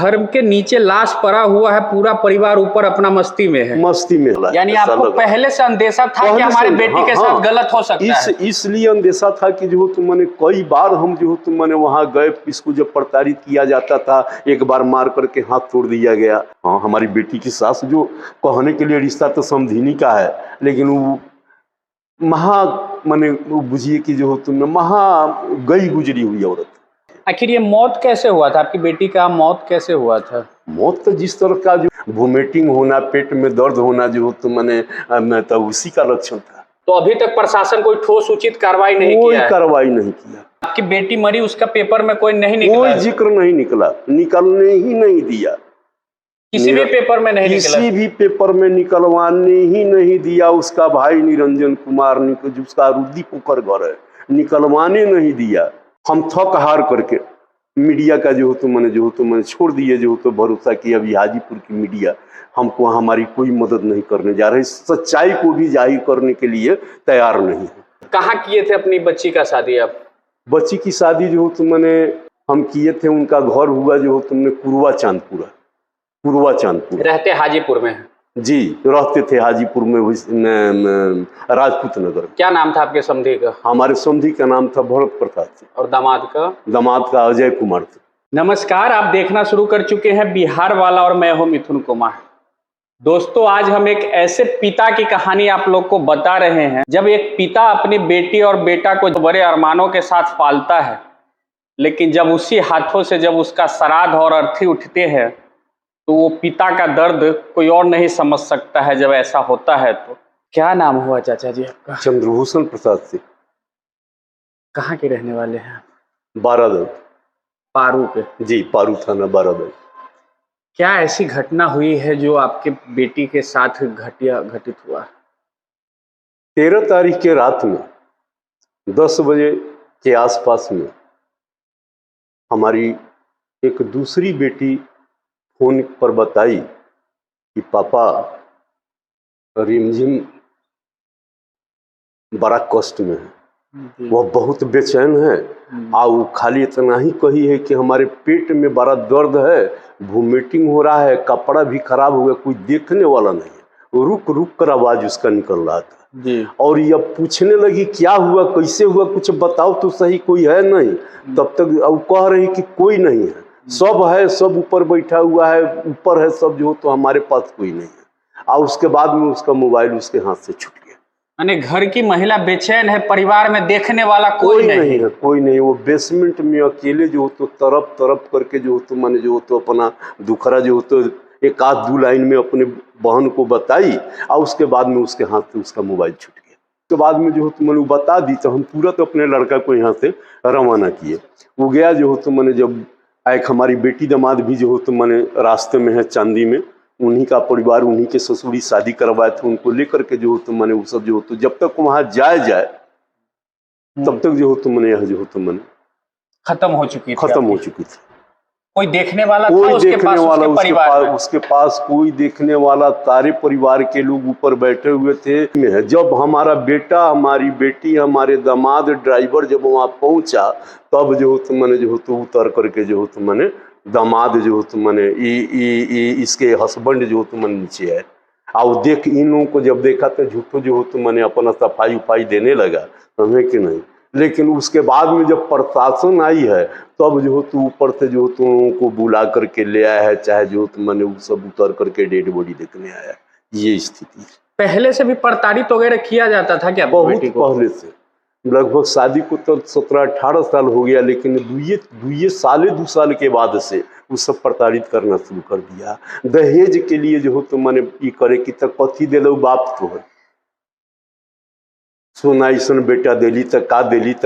घर के नीचे लाश पड़ा हुआ है, पूरा परिवार ऊपर अपना मस्ती में है। मस्ती में यानी आपको पहले से अंदेशा था कि हमारे बेटी के साथ गलत हो सकता है। इसलिए अंदेशा था कि जो तो मैंने कई बार हम जो तो मैंने वहां गए, इसको जब प्रताड़ित किया जाता था, एक बार मार करके हाथ तोड़ दिया गया। हाँ, हमारी बेटी की सास जो कहने के लिए रिश्ता तो समधिनी का है, लेकिन वो मैंने बुझिए कि जो तुमने गई गुजरी हुई औरत। आखिर ये मौत कैसे हुआ था? आपकी बेटी का मौत कैसे हुआ था? मौत तो जिस तरह का जो वोमिटिंग होना, पेट में दर्द होना जो तो मैंने तो उसी का लक्षण था। तो अभी तक प्रशासन कोई ठोस उचित कार्रवाई नहीं किया? कोई कार्रवाई नहीं किया। आपकी बेटी मरी, उसका पेपर में कोई नहीं निकला? कोई जिक्र नहीं निकला, निकलने ही नहीं दिया। किसी भी पेपर में नहीं निकला? किसी भी पेपर में निकलवाने ही नहीं दिया। उसका भाई निरंजन कुमार जिसका रुद्दी पोखर घर है, निकलवाने नहीं दिया। हम थक हार करके मीडिया का जो तो मैंने छोड़ दिए, जो तो भरोसा किया अभी हाजीपुर की मीडिया हमको हमारी कोई मदद नहीं करने जा रही, सच्चाई को भी जाहिर करने के लिए तैयार नहीं है। कहाँ किए थे अपनी बच्ची का शादी आप? बच्ची की शादी जो हम किए थे, उनका घर हुआ जो तुमने पूर्वा चांदपुर रहते हाजीपुर में? जी, रहते थे हाजीपुर में, राजपूत नगर। क्या नाम था आपके समधी का? हमारे समधी का नाम था भरत प्रताप। और दामाद का? दामाद का अजय कुमार था। नमस्कार, आप देखना शुरू कर चुके हैं बिहार वाला और मैं हूं मिथुन कुमार। दोस्तों, आज हम एक ऐसे पिता की कहानी आप लोग को बता रहे हैं, जब एक पिता अपनी बेटी और बेटा को बड़े अरमानों के साथ पालता है, लेकिन जब उसी हाथों से जब उसका श्राद्ध और अर्थी उठते हैं, तो वो पिता का दर्द कोई और नहीं समझ सकता है जब ऐसा होता है। तो क्या नाम हुआ चाचा जी आपका? चंद्रभूषण प्रसाद से। कहाँ के रहने वाले हैं? बारादल। पारू के? जी, पारू थाना बारादल। क्या ऐसी घटना हुई है जो आपके बेटी के साथ घटित हुआ? 13 तारीख के रात में 10 बजे के आसपास में हमारी एक दूसरी बेटी फोन पर बताई कि पापा रिमझिम बड़ा कष्ट में है, वह बहुत बेचैन है। वो खाली इतना ही कही है कि हमारे पेट में बड़ा दर्द है, वोमिटिंग हो रहा है, कपड़ा भी खराब हो गया, कोई देखने वाला नहीं है। रुक रुक कर आवाज उसका निकल रहा था जी। और ये पूछने लगी क्या हुआ, कैसे हुआ, कुछ बताओ तो सही, कोई है नहीं। तब तक अब कह रही कि कोई नहीं है, सब है, सब ऊपर बैठा हुआ है, ऊपर है सब जो, तो हमारे पास कोई नहीं है। और उसके बाद में उसका मोबाइल उसके हाथ से छूट गया। यानी घर की महिला बेचैन है, परिवार में देखने वाला कोई नहीं है। कोई नहीं। वो बेसमेंट में अकेले जो तो तरफ तरफ करके जो तो मैंने जो तो अपना दुखरा जो तो एक आध दो लाइन में अपने बहन को बताई, और उसके बाद में उसके हाथ से उसका मोबाइल छूट गया। उसके बाद में जो तो मैंने बता दी, तो हम तुरंत अपने लड़का को यहाँ से रवाना किए। वो गया जो तो मैंने, जब एक हमारी बेटी दामाद भी जो तो मैंने रास्ते में है चांदी में, उन्हीं का परिवार, उन्हीं के ससुरी शादी करवाए थे, उनको लेकर के जो तो मैंने वो सब जो तो जब तक वहां जाए तब तक जो तो मैंने यह जो तो मैंने खत्म हो चुकी थी। कोई देखने वाला था उसके पास कोई देखने वाला, सारे परिवार के लोग ऊपर बैठे हुए थे। जब हमारा बेटा, हमारी बेटी, हमारे दामाद, ड्राइवर जब वहां पहुंचा, तब जो तो मैंने जो तो उतर करके जो तो मैंने दामाद जो तो मैंने इसके हस्बैंड जो तो मैंने नीचे है, और देख इन लोगों को जब देखा तो झूठो जो तो मैंने अपना सफाई उफाई देने लगा, हमें कि नहीं। लेकिन उसके बाद में जब प्रशासन आई है, तब जो तो ऊपर से जो तो उनको बुला करके ले आया है, चाहे जो तो मैंने वो सब उतर करके डेड बॉडी देखने आया। ये स्थिति पहले से भी प्रताड़ित वगैरह किया जाता था क्या? बहुत पहले से, लगभग शादी को तो 17-18 साल हो गया, लेकिन 2 साल के बाद से वो सब प्रताड़ित करना शुरू कर दिया। दहेज के लिए जो तो मैंने ये करे कि तक कथी दे लो बाप तो है, सोना ऐसा बेटा दिली तो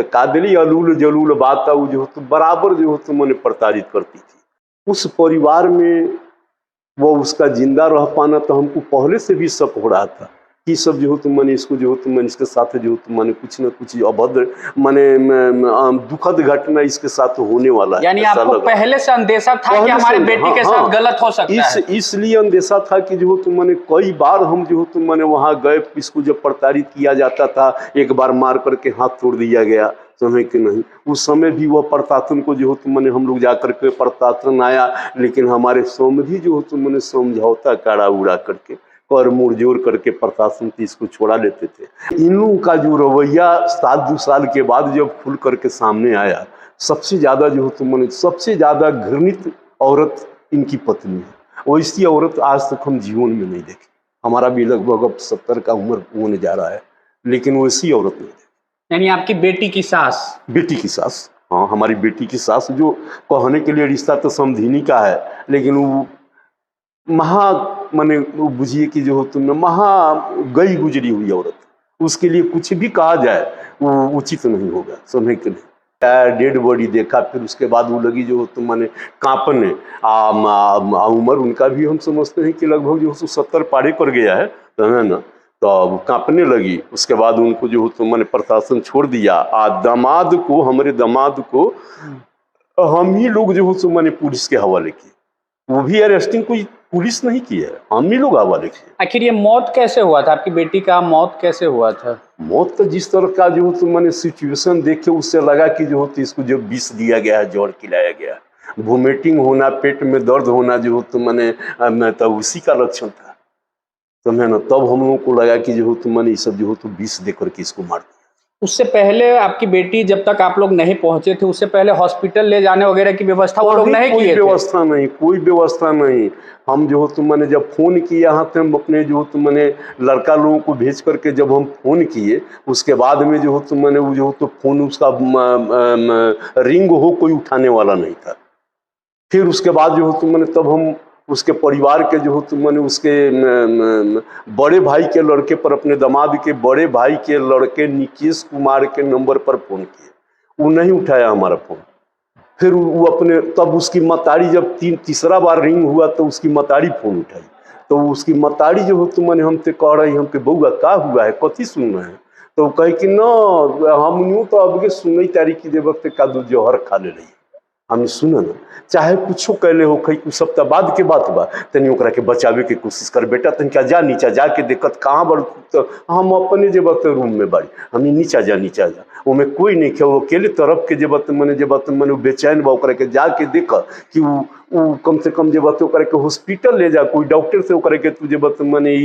का दिली, अलूल जलूल बात जो तो बराबर जो तो मैंने प्रताड़ित करती थी। उस परिवार में वो उसका जिंदा रह पाना तो हमको पहले से भी शक हो रहा था कि सब जो तो मैंने इसको जो तो मैंने इसके साथ जो तो मैंने कुछ न कुछ अभद्र मैंने दुखद घटना इसके साथ होने वाला है। यानी आपको पहले से अंदेशा था कि हमारे बेटी के साथ गलत हो सकता है? इसलिए अंदेशा था कि जो तो मैंने कई बार हम जो तो मैंने वहां गए, इसको जब प्रताड़ित किया जाता था, एक बार मार करके हाथ तोड़ दिया गया, समय कि नहीं। उस समय भी वह प्रशासन को जो तो मैंने हम लोग जाकर के प्रशासन आया, लेकिन हमारे समझी जो तो मैंने समझौता काड़ा उड़ा करके कर मुड़जोड़ करके प्रशासन से इसको छोड़ा लेते थे। इन लोगों का जो रवैया 7-2 साल के बाद जब खुल करके सामने आया, सबसे ज़्यादा जो तो मैंने सबसे ज़्यादा घृणित औरत इनकी पत्नी है। वैसी औरत आज तक हम जीवन में नहीं देखे। हमारा भी लगभग अब 70 का उम्र होने जा रहा है, लेकिन वैसी औरत नहीं देखी। यानी आपकी बेटी की सास? बेटी की सास, हाँ, हमारी बेटी की सास, जो कहने के लिए रिश्ता तो समधिनी का है, लेकिन वो माने वो बुझिए कि जो तुमने गई गुजरी हुई औरत, उसके लिए कुछ भी कहा जाए वो उचित नहीं होगा, समझे कि नहीं। डेड बॉडी देखा, फिर उसके बाद वो लगी जो तुम माने कांपने। उम्र उनका भी हम समझते हैं कि लगभग जो 70 पारे कर गया है ना, तो अब कांपने लगी। उसके बाद उनको जो तो मैंने प्रशासन छोड़ दिया। दामाद को, हमारे दामाद को हम ही लोग जो तो मैंने पुलिस के हवाले किए। वो भी अरेस्टिंग कोई पुलिस नहीं की है, हम ही लोग हवाले किए। आखिर ये मौत कैसे हुआ था? आपकी बेटी का मौत कैसे हुआ था? मौत तो जिस तरह का जो तो मैंने सिचुएशन देखे, उससे लगा कि जो होती इसको जो विष दिया गया है, जहर खिलाया गया है। वोमिटिंग होना, पेट में दर्द होना जो तो मैंने तो उसी का लक्षण था, समझे ना। तब हम लोगों को लगा कि जो तो मैंने ये सब जो तो विष दे करके इसको मार दिया। उससे पहले आपकी बेटी जब तक आप लोग नहीं पहुंचे थे, उससे पहले हॉस्पिटल ले जाने वगैरह की व्यवस्था वो लोग नहीं किए थे? व्यवस्था नहीं, कोई व्यवस्था नहीं। हम जो तो मैंने जब फोन किया यहाँ थे, हम अपने जो तो मैंने लड़का लोगों को भेज करके जब हम फोन किए, उसके बाद में जो तो मैंने वो जो तो फोन उसका रिंग हो, कोई उठाने वाला नहीं था। फिर उसके बाद जो तो मैंने तब हम उसके परिवार के जो तो मैंने उसके बड़े भाई के लड़के पर, अपने दामाद के बड़े भाई के लड़के निकेश कुमार के नंबर पर फोन किए, वो नहीं उठाया हमारा फोन। फिर वो अपने, तब उसकी मतारी जब तीसरा बार रिंग हुआ तो उसकी मतारी फोन उठाई, तो उसकी मतारी जो हो तो मैंने हमसे कह रही, हमके बउआ का हुआ है, कथी सुन रहे हैं? तो कहे कि न हम यूँ तो अब के सुनई तारीख की देवत का दो जहर खा ले रही। हमने सुना ना, चाहे कुछ कहले हो, कई कुछ सप्ताह बाद के बात बा, तनी ओकरा के बचावे के कोशिश कर। बेटा तन क्या जा नीचा जाके देखत कहाँ बड़, तो हम अपने जेबत रूम में बाड़ी, हमें नीचा जा नीचा जा, उमें कोई नहीं खे, वो अकेले तरफ के जेबत मैंने बेचैन बा, ओकरा के जाके देख कि वो कम से कम जेबत ओकरा के हॉस्पिटल ले जा, कोई डॉक्टर से ओकरा के तू जेबत मैंने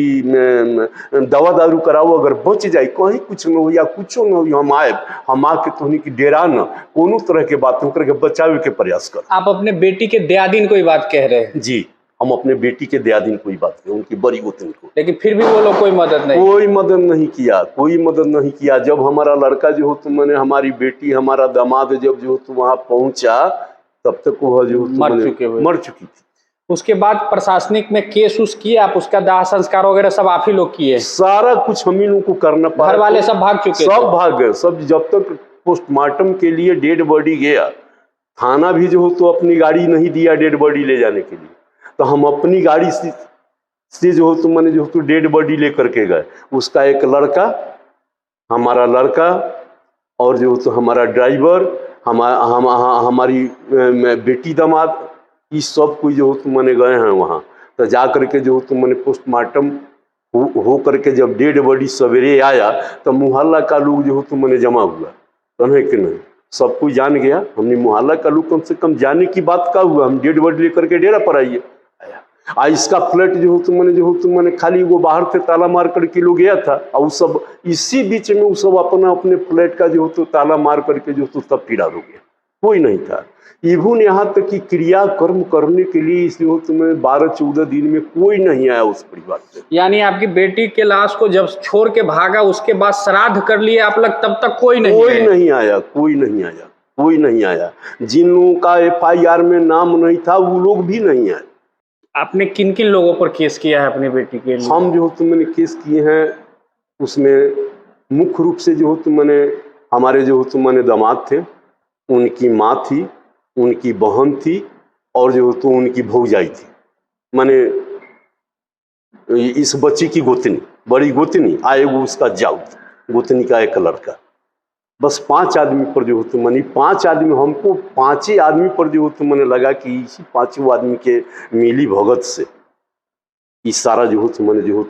दवा दारू कराओ, अगर बच जाए, कहीं कुछ न हो या कुछो न हो, हम आए, हम आके तुहनी की डेरा न कोनो तरह के बात ओकरा के बचावे के प्रयास कर। आप अपने बेटी के दयादीन कोई बात कह रहे हैं? जी, हम अपने बेटी के दयादीन कोई बात करें, उनकी बड़ी गोतनी को, लेकिन फिर भी वो लोग कोई मदद नहीं? कोई मदद नहीं किया, कोई मदद नहीं किया। जब हमारा लड़का जो हो तो मैंने, हमारी बेटी, हमारा दामाद जब जो तो वहाँ पहुँचा, तब तक वो जो मर चुकी थी। उसके बाद प्रशासनिक में केस उस किए आप? उसका दाह संस्कार वगैरह सब आप ही लोग किए? सारा कुछ हम ही लोग को करना पड़ा। घर वाले सब भाग चुके? सब भाग गए, सब। जब तक पोस्टमार्टम के लिए डेड बॉडी गया, थाना भी जो हो तो अपनी गाड़ी नहीं दिया डेड बॉडी ले जाने के लिए, तो हम अपनी गाड़ी से जो हो तो मैंने जो तो डेड बॉडी लेकर के गए। उसका एक लड़का, हमारा लड़का, और जो तो हमारा ड्राइवर, हमारी बेटी दामाद, इस सब कोई जो तो मैंने गए हैं वहाँ। तो जा करके जो तो मैंने पोस्टमार्टम हो करके जब डेड बॉडी सवेरे आया, तो मोहल्ला का लोग जो हो तो मैंने जमा हुआ, समझे कि नहीं। सब कोई जान गया, हमने मोहल्ला का लोग कम से कम जाने की बात का हुआ, हम डेड बॉडी लेकर के डेरा पर आइए। इसका फ्लैट जो हो तो मैंने खाली वो बाहर से ताला मार करके लोग गया था, और सब इसी बीच में वो सब अपने फ्लैट का जो हो तो ताला मार करके जो तो सब फिरार हो गया, कोई नहीं था। इवन यहाँ तक कि क्रियाकर्म करने के लिए इस 12-14 दिन में कोई नहीं आया उस परिवार से। यानी आपकी बेटी के लाश को जब छोड़ के भागा, उसके बाद श्राद्ध कर लिए आप लोग, तब तक कोई नहीं आया, कोई नहीं आया। जिन लोगों का FIR में नाम नहीं था, वो लोग भी नहीं आए। आपने किन किन लोगों पर केस किया है अपनी बेटी के लिए? हम जो तो मैंने केस किए हैं, उसमें मुख्य रूप से जो हो तो मैंने, हमारे जो हो तो मैंने दामाद थे, उनकी माँ थी, उनकी बहन थी, और जो तो उनकी भौजाई थी, माने इस बच्ची की गोतनी, बड़ी गोतनी, आए वो उसका जाऊ, गोतनी का एक लड़का। बस 5 आदमी पर जो होते मैंने, 5 आदमी, हमको 5 ही आदमी पर जो होते मैंने लगा कि इसी 5 आदमी के मिली भगत से इस सारा जो होते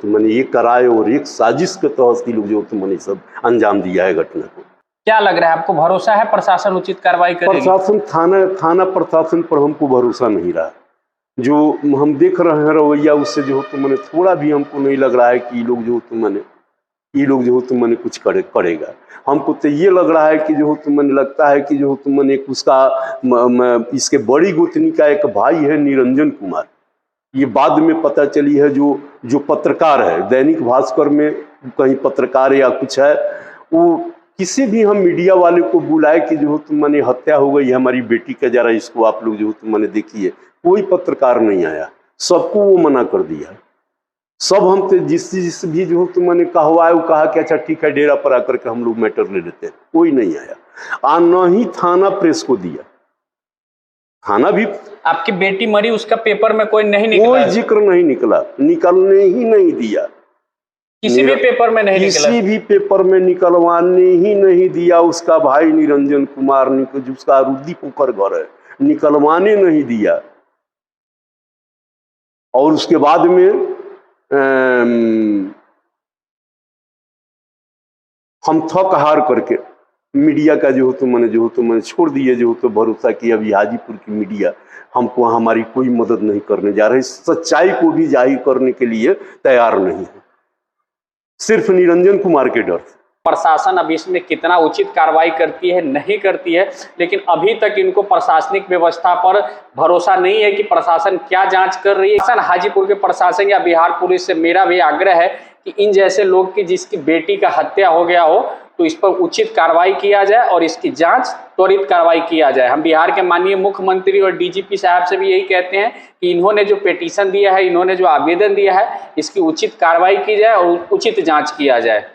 मैंने ये कराए, और एक साजिश के तहत लोग जो होते मैंने सब अंजाम दिया है घटना को। क्या लग रहा है आपको, भरोसा है प्रशासन उचित कार्रवाई करेगी? प्रशासन, थाना प्रशासन पर हमको भरोसा नहीं रहा। जो हम देख रहे हैं रवैया, उससे जो तो मैंने थोड़ा भी हमको नहीं लग रहा है कि ये लोग जो तो मैंने कुछ करेगा। हमको तो ये लग रहा है कि जो तो मैंने लगता है कि जो तो मैंने उसका इसके बड़ी गोतनी का एक भाई है निरंजन कुमार, ये बाद में पता चली है, जो पत्रकार है, दैनिक भास्कर में कहीं पत्रकार या कुछ है, वो किसी भी हम मीडिया वाले को बुलाए कि जो तुम मैंने हत्या हो गई है हमारी बेटी का, जरा इसको आप लोग जो तुम मैंने देखिए, कोई पत्रकार नहीं आया, सबको वो मना कर दिया। सब हम जिस भी जो तुम मैंने कहवाए वो कहा कि अच्छा ठीक है, डेरा पर आकर के हम लोग मैटर ले लेते हैं, कोई नहीं आया। न ही थाना प्रेस को दिया, थाना भी, आपकी बेटी मरी उसका पेपर में कोई नहीं निकला, कोई जिक्र नहीं निकला, निकलने ही नहीं दिया, किसी भी पेपर में नहीं निकला, किसी भी पेपर में निकलवाने ही नहीं दिया। उसका भाई निरंजन कुमार, जिसका रुद्दी पोखर घर है, निकलवाने नहीं दिया। और उसके बाद में हम थक हार करके मीडिया का जो तो मैंने छोड़ दिए, जो तो भरोसा किया अभी हाजीपुर की मीडिया हमको हमारी कोई मदद नहीं करने जा रही, सच्चाई को भी जाहिर करने के लिए तैयार नहीं है, सिर्फ निरंजन कुमार के डर से। प्रशासन अब इसमें कितना उचित कार्रवाई करती है नहीं करती है, लेकिन अभी तक इनको प्रशासनिक व्यवस्था पर भरोसा नहीं है कि प्रशासन क्या जांच कर रही है। हाजीपुर के प्रशासन या बिहार पुलिस से मेरा भी आग्रह है कि इन जैसे लोग की जिसकी बेटी का हत्या हो गया हो तो इस पर उचित कार्रवाई किया जाए और इसकी जांच त्वरित कार्रवाई किया जाए। हम बिहार के माननीय मुख्यमंत्री और डीजीपी साहब से भी यही कहते हैं कि इन्होंने जो पिटीशन दिया है, इन्होंने जो आवेदन दिया है, इसकी उचित कार्रवाई की जाए और उचित जांच किया जाए।